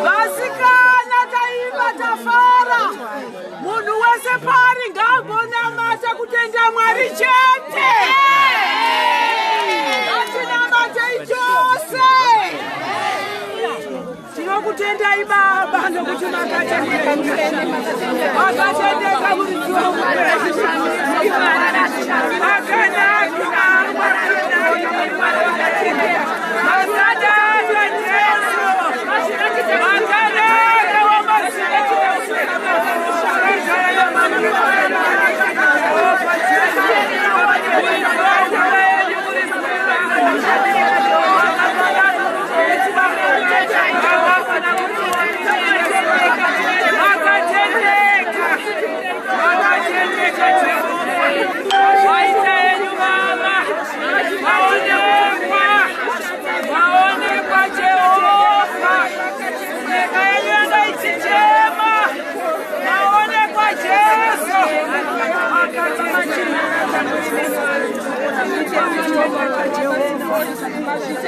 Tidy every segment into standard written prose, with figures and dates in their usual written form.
vasikana taimba tafara munhu wese pari ngambonamata kutenda Mwari chete atinamatei chose tinokutendai Baba nokuti makatendeka muridziwa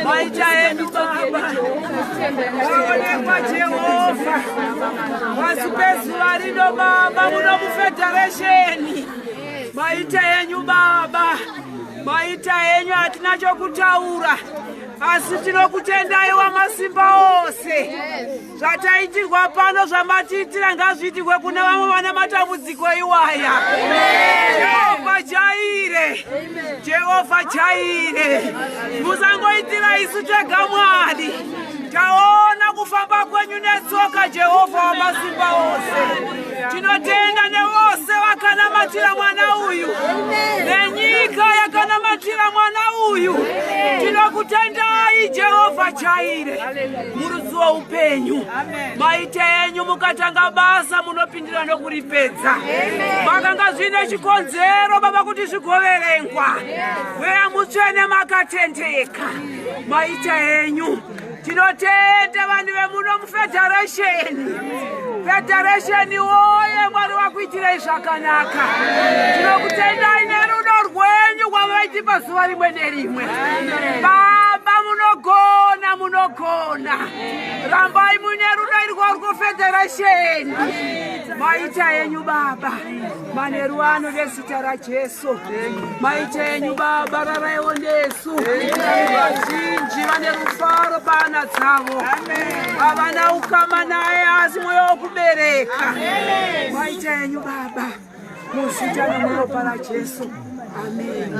maita enyu Baba vaonekwa Jehovha pasi pezuva rino Baba muno mufederation maita enyu Baba maita enyu hatina chokutaura asi tinokutendai Wamasimba ose zvataitirwa pano zvamatiitira ngazviitirwe kune vamwe vane matambudziko iwaya Jehovha jaire Jehovha jaire musangoitira isu tega Mwari taona kufamba kwenyu netsoka Jehovha Wamasimba ose tinotenda nevose vakanamatira mwana uyu nenyika yakanamatira mwana uyu tinokutendai Jehovha jaire murudziwa upenyu maite enyu mukatanga basa munopindira nokuripedza makanga zvine chikonzero Baba kuti zvigoverengwa weya mutsvene makatendeka maite enyu tinotenda vanhu vemuno mufederation woye Mwari wakuitirei zvakanaka tinokutendai nerudo rwenyu rwavaiti pazuva rimwe nerimwe Baba munogona rambai mune rudo irwo rwefederation maita enyu Baba mane ruano nezita raJesu maita enyu Baba raraiwo nesu vazhinji vane rufaro pahana dzavo havana ukama naye asi mwoyo wokubereka maita enyu Baba muzita nemuropa raJesu amen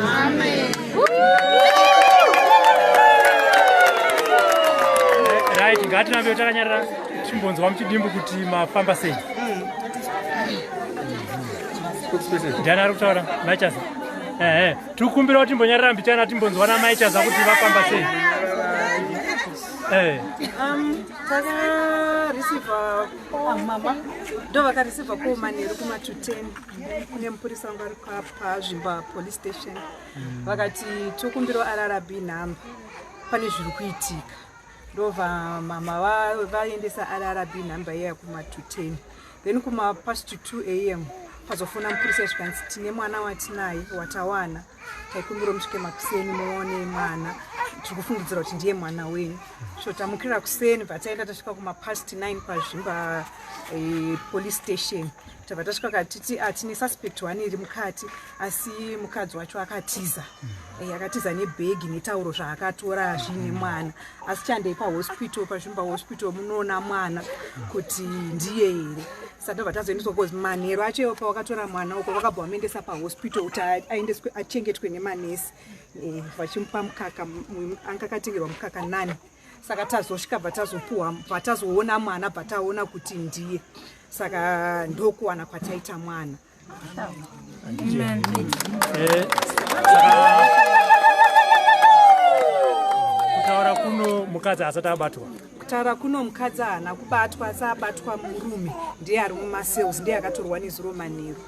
right ngatirambe takanyarara timbonzwa muchidimbu kuti mafamba sei ndiani ari kutaura maichaza tikumbira kuti timbonyarara mbichana timbonzwana maichaza kuti vafamba sei takarisiva mama ndo vakarisivha kumanheru kuma210 kune mupurisa wangu ari pazvimba police station vakati tokumbirawo RRB nhamba pane zviri kuitika ndobva mama vaendesa RRB nhamba iya kuma210 then kuma past 2 am pazofona mupurisa zvikanzi tine mwana watinaye watawana taikumbira musvike makuseni muone mwana tiri kufungidzira kuti ndiye mwana wenyu so tamukira kuseni bvataenda tasvika kuma past 9 pazvimba police station tabva tasvika katiti atine suspect one iri mukati asi mukadzi wacho akatiza akatiza nebhegi netauro zvaakatora zvine mwana asi chandei pahospital pazvimba hospital munoona mwana kuti ndiye here sadobva tazoendeswa kozi manheru acho pawakatora mwana uko vakabva vamuendesa pahospital kuti aendeswe achengetwe nemanesi vachimupa mukaka anga akatengerwa mukaka 9 saka tazosvika bvatazopuhwa bvatazoona mwana bvataona kuti ndiye saka ndokuwana kwataita mwana kutaura kuno mukadzi asati abatwa kutaura kuno mukadzi haana kubatwa asi abatwa murume ndiye ari mumasales ndiye akatorwa nezuro manheru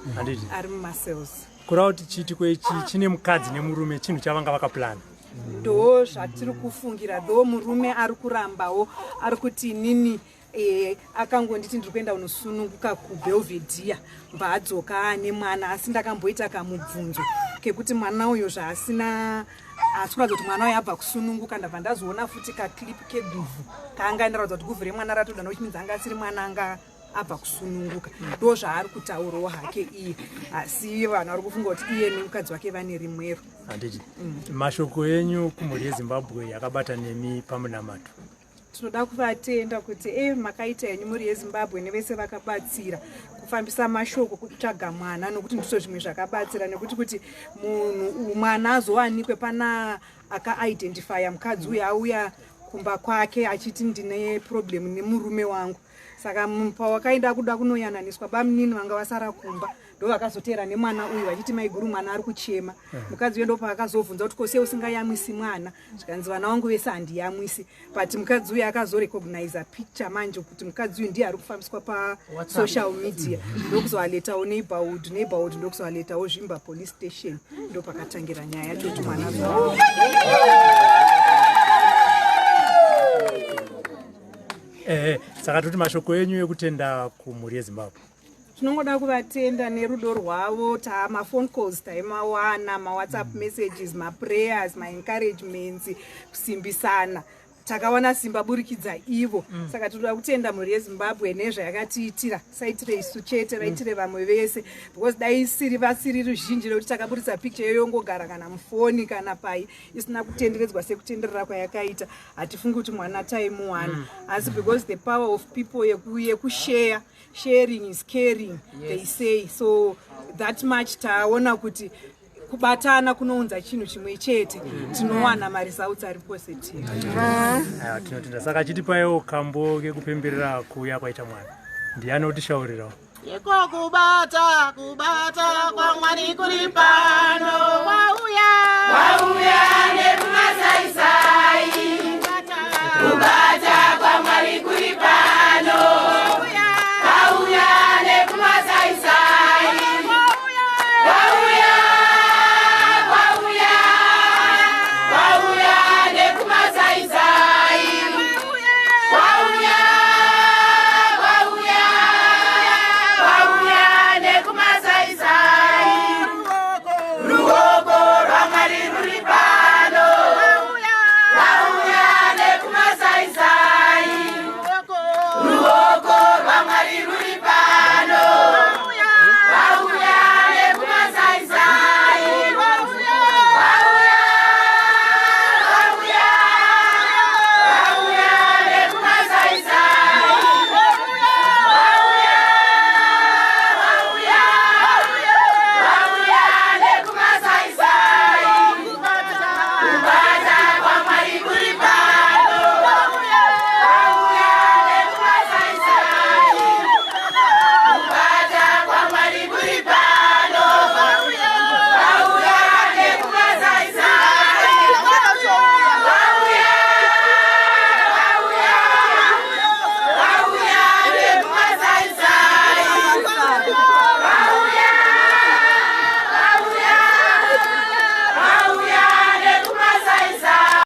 ari mumasales kurava kuti chiitiko ichi chine mukadzi nemurume chinhu chavanga vakapurana ndo zvatiri kufungira dho murume ari kurambawo ari kuti inini akangonditi ndiri kuenda unosununguka kubelvedhiya mbva adzoka ane mwana asi ndakamboita kamubvunzo kekuti mwana uyo zvaasina atikuratidza kuti mwana uyo abva kusununguka. ndabva ndazoona futi kaklipu keguvhu kaanga ndaratidza kuti guvhu remwana ratoda nokuchiminzi anga asiri mwana anga abva kusununguka. ndo zvaari kutaurawo hake iye, asi vanhu vari kufunga kuti iye nemukadzi wake vane rimwero. handiti mashoko enyu kumhuri yezimbabwe yakabata nemi pamunamato. tinoda kuvatenda kuti makaita henyu muri yezimbabwe nevese vakabatsira kufambisa mashoko kutsvaga mwana, nokuti ndizvo zvimwe zvakabatsira, nekuti kuti munhu mwana azowanikwe pana akaidentifya mukadzi uyu auya kumba kwake achiti ndine problem nemurume wangu. saka pawakaenda kuda kunoyananiswa bamunini vanga vasara kumba ndo vakazotera nemwana uyu vachiti maiguru mwana ari kuchema. mukadzi uyo ndo paakazobvunza kuti kose usingayamwisi mwana, zvikanzi vana vangu vese handiyamwisi, but mukadzi uyu akazorecogniza picture manje kuti mukadzi uyu ndiye ari kufambiswa pasocial media. ndokuzowaletawo neighborhood ndokuzowaletawo Zvimba police station, ndo pakatangira nyaya yacho kuti mwana saka toti mashoko enyu ekutenda kumhuri yezimbabwe. tinongoda kuvatenda nerudo rwavo. mafone calls taimawana, mawhatsapp messages, maprayers, maencouragements, kusimbisana. takawana simba burikidza ivo. saka tinoda kutenda mhuri yezimbabwe nezvayakatiitira, saitire isu chete, vaitire vamwe vese, because dai vasiri ruzhinji rekuti takaburitsa picture yoyongogara kana mufoni kana pai isina kutenderedzwa sekutenderera kwayakaita, hatifungi kuti mwana taimuwana. asi because the power of people yekushare, sharing is caring, they say. so that much taona kuti kubatana kunounza chinhu chimwe chete, tinowana maresults ari positive. tinotenda. saka chitipaiwo kambo kekupemberera kuuya kwaita mwana, ndiani otishaurirawo? iko kubata kwa Mwari kuri pano, wauya